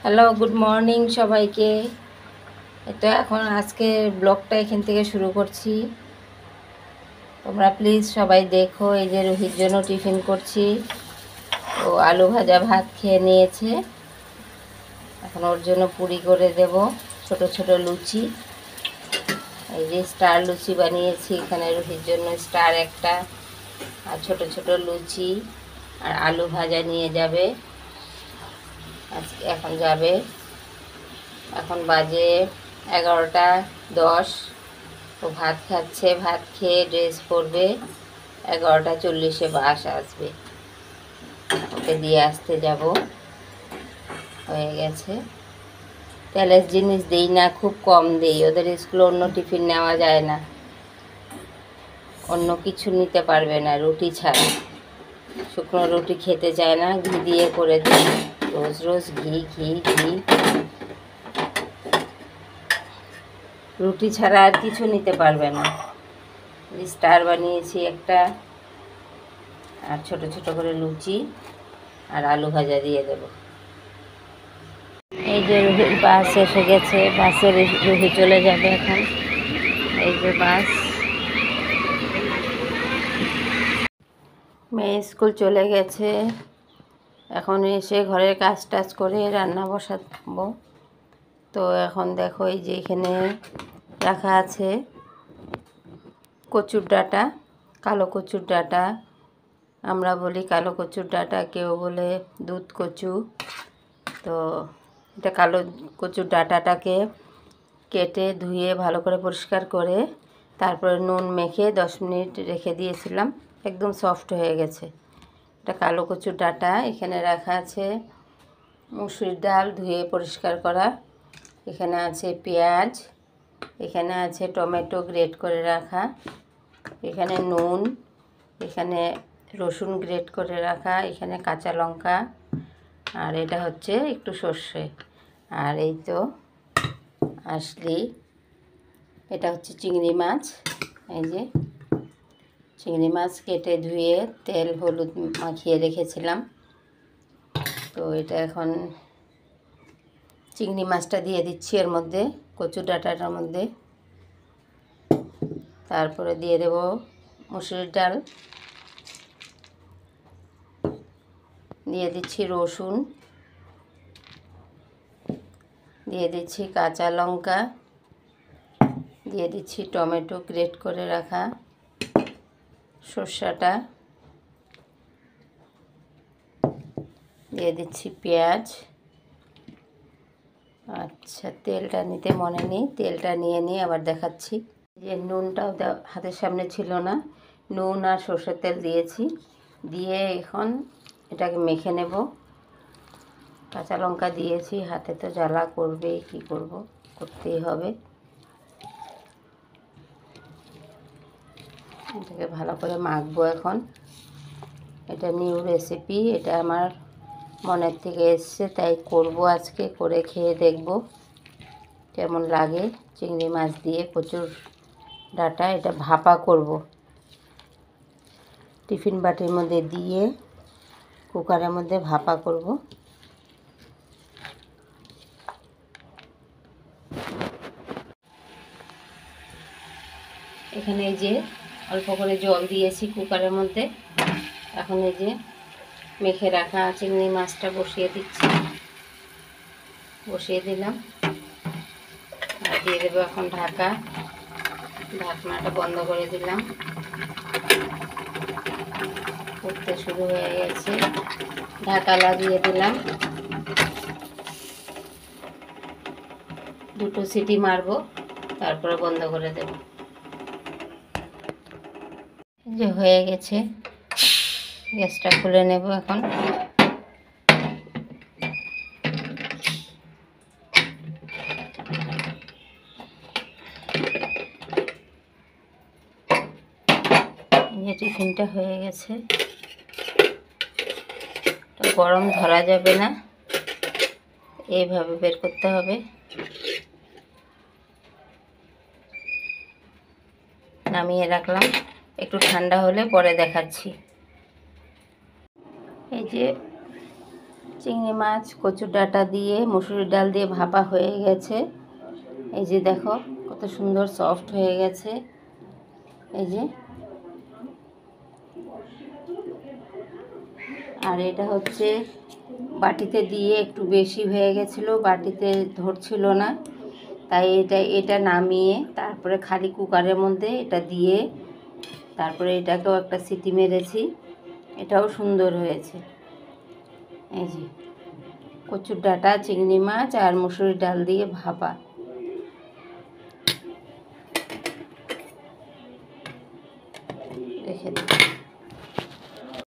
Hello, good morning সবাইকে। তো এখন আজকে ব্লগটা এখান থেকে শুরু করছি। তোমরা প্লিজ সবাই দেখো। এই যে রুহির জন্য টিফিন করছি। ও আলু ভাজা ভাত খেয়ে নিয়েছে। এখন ওর জন্য পুরি করে দেব, ছোট ছোট লুচি। এই যে স্টার লুচি বানিয়েছি এখানে রুহির জন্য, স্টার একটা, আর ছোট ছোট লুচি আর আলু ভাজা নিয়ে যাবে আজকে। এখন যাবে, এখন বাজে 11টা 10। ও ভাত খাচ্ছে, ভাত খেয়ে ড্রেস পরবে। 11টা 40-এ বাস আসবে, ওকে দিয়ে আসতে যাব। হয়ে গেছে। তেলের জিনিস দেই না, খুব কম দেই। ওদের স্কুলে অন্য টিফিন নেওয়া যায় না, অন্য কিছু নিতে পারবে না রুটি ছাড়া। শুকনো রুটি খেতে চায় না, ঘি দিয়ে করে দিই। রোজ রোজ ঘি ঘি ঘি, রুটি ছাড়া আর কিছু নিতে পারবে না। স্টার বানিয়েছি একটা, আর ছোট ছোট করে লুচি আর আলু ভাজা দিয়ে দেব। এই যে রুহির বাস এসে গেছে, বাসে রুহি চলে যাবে এখন। এই যে বাস। মেয়ে স্কুল চলে গেছে, এখন এসে ঘরের কাজ টাজ করে রান্না বসাবো। তো এখন দেখো, এই যে এখানে রাখা আছে কচুর ডাঁটা, কালো কচুর ডাঁটা। আমরা বলি কালো কচুর ডাঁটা, কেউ বলে দুধ কচু। তো এটা কালো কচুর ডাঁটাটাকে কেটে ধুয়ে ভালো করে পরিষ্কার করে তারপরে নুন মেখে 10 মিনিট রেখে দিয়েছিলাম, একদম সফট হয়ে গেছে। এটা কালো কচুর ডাঁটা। এখানে রাখা আছে মুসুরির ডাল ধুয়ে পরিষ্কার করা, এখানে আছে পেঁয়াজ, এখানে আছে টমেটো গ্রেট করে রাখা, এখানে নুন, এখানে রসুন গ্রেট করে রাখা, এখানে কাঁচা লঙ্কা, আর এটা হচ্ছে একটু সর্ষে। আর এই তো আসলি, এটা হচ্ছে চিংড়ি মাছ। এই যে চিংড়ি মাছ কেটে ধুয়ে তেল হলুদ মাখিয়ে রেখেছিলাম। তো এটা এখন চিংড়ি মাছটা দিয়ে দিচ্ছি এর মধ্যে, কচুর ডাঁটাটার মধ্যে। তারপরে দিয়ে দেব মুসুরির ডাল, দিয়ে দিচ্ছি রসুন, দিয়ে দিচ্ছি কাঁচা লঙ্কা, দিয়ে দিচ্ছি টমেটো গ্রেট করে রাখা, সর্ষেটা, দিয়ে দিচ্ছি পেঁয়াজ। আচ্ছা, তেলটা নিতে মনে নেই, তেলটা নিয়ে আবার দেখাচ্ছি। যে নুনটাও হাতের সামনে ছিল না, নুন আর সর্ষের তেল দিয়েছি। দিয়ে এখন এটাকে মেখে নেব। কাঁচা লঙ্কা দিয়েছি, হাতে তো জ্বালা করবে, কি করব, করতেই হবে। এটাকে ভালো করে মাখবো এখন। এটা নিউ রেসিপি, এটা আমার মনের থেকে এসছে, তাই করব আজকে, করে খেয়ে দেখব কেমন লাগে। চিংড়ি মাছ দিয়ে কচুর ডাঁটা, এটা ভাপা করব। টিফিন বাটির মধ্যে দিয়ে কুকারের মধ্যে ভাপা করব। এখানে এই যে অল্প করে জল দিয়েছি কুকারের মধ্যে। এখন এই যে মেখে রাখা চিংড়ি মাছটা বসিয়ে দিচ্ছি, বসিয়ে দিলাম। আর দিয়ে দেবো এখন ঢাকা, ঢাকনাটা বন্ধ করে দিলাম। উঠতে শুরু হয়ে গেছে, ঢাকা লাগিয়ে দিলাম। 2টো সিটি মারবো, তারপরে বন্ধ করে দেব। যে হয়ে গেছে, গ্যাসটা খুলে নেব এখন। যে টিফিনটা হয়ে গেছে, তো গরম ধরা যাবে না, এইভাবে বের করতে হবে। নামিয়ে রাখলাম, একটু ঠান্ডা হলে পরে দেখাচ্ছি। এই যে চিংড়ি মাছ কচুর ডাঁটা দিয়ে মসুরির ডাল দিয়ে ভাপা হয়ে গেছে। এই যে দেখো কত সুন্দর সফট হয়ে গেছে। এই যে, আর এটা হচ্ছে বাটিতে দিয়ে একটু বেশি হয়ে গেছিলো, বাটিতে ধরছিল না, তাই এটা নামিয়ে তারপরে খালি কুকারের মধ্যে এটা দিয়ে তারপরে এটাকেও একটা সিটি মেরেছি। এটাও সুন্দর হয়েছে। এই যে কচুর ডাঁটা, চিংড়ি মাছ আর মসুরির ডাল দিয়ে ভাপা।